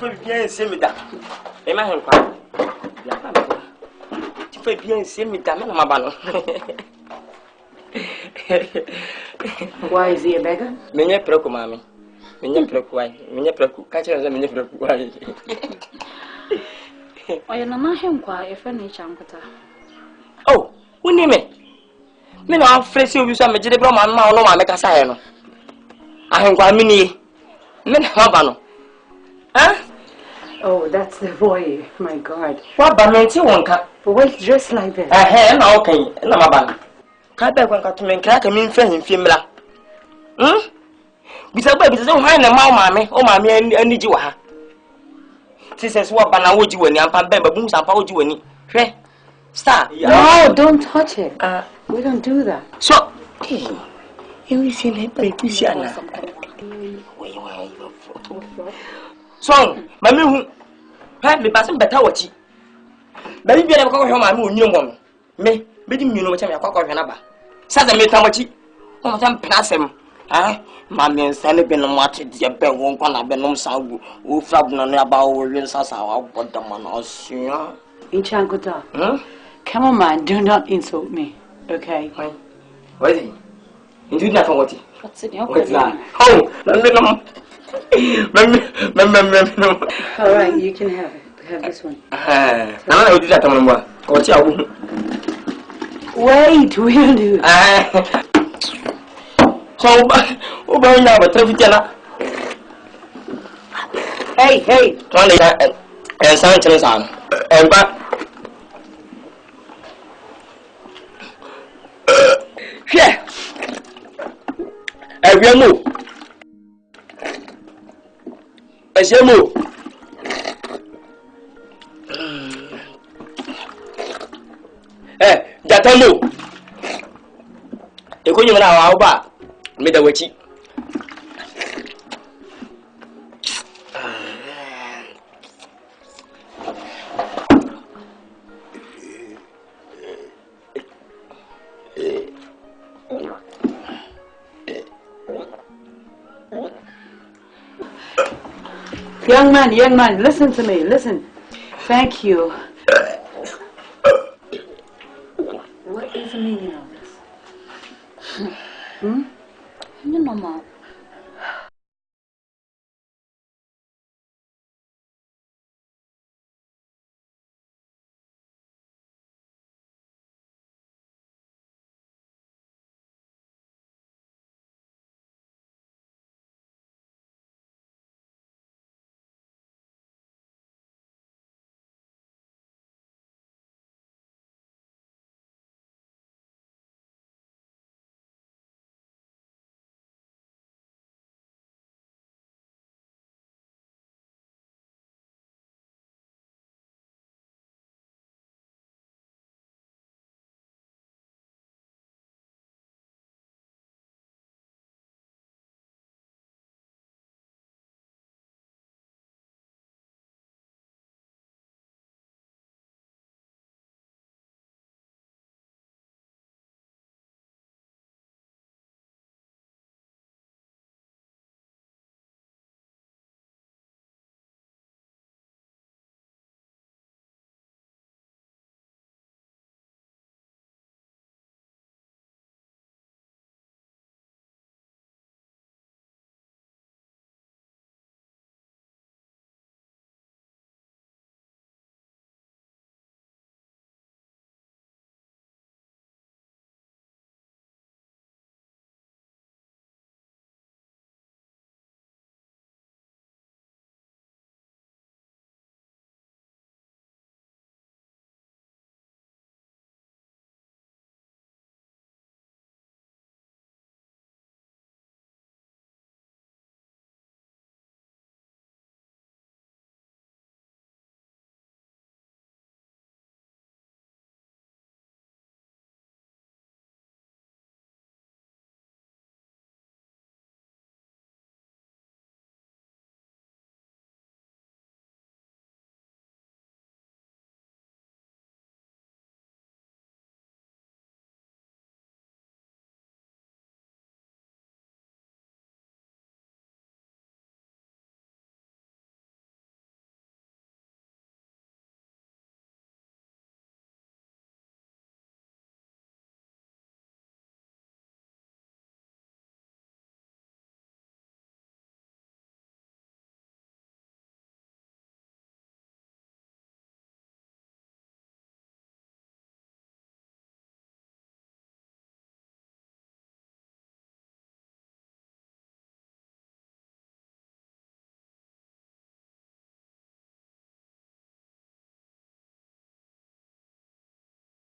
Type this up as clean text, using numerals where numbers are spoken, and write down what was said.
fais bien, c'est mes dames. Et ma quoi? Tu fais bien, c'est mes dames, ma balle. Why is he a beggar? Menya preku mami. Menya preku wai. Menya preku. Kacha na menya preku wai. Oya na ma hem kwa e fa na chankota. Oh, woni me. Me na afresi obi so amegide bro ma ma no ma me kasa he no. Ahen kwa mi ni. Me na ma ba no. Huh? Oh, that's the boy. My God. What ba me ti wonka? But why dressed like that? Na okay. Na ma ba. Ka be kwa to me nkra ka mi mfa himfie mra. Bisa hwan na ma me, o ma me aniji wa ha. Sises what bana woji wani ampa be babu sampa woji wani. Hwe. Star. No, don't touch it. We don't do that. So, you see me baby siana. So, mami hu. Ha me pass better wachi. Baby bi na ko hwe ma me onyi ngom. Me di mi no ma cha me akwa hwe na ba. Saza me tamachi. O ma tam penasem. Mammy and Sandy been on watch it, your bed won't come up and no sound. Who flab on about win Sasa, what the man or senior in Chankota. Come on, man, do not insult me, okay? What is he? You do not know what he what's in your Oh, all right, you can have it. Have this one. Now I do that on one. Wait, we'll do it. So, Oba now, but Trevitella. Hey, Tony and Sanchez on. And back. Here. I will move. I shall move. Jatamu. You couldn't allow our back. Made a witchy. Young man, listen to me, listen. Thank you. What is the meaning of this? No, Mama.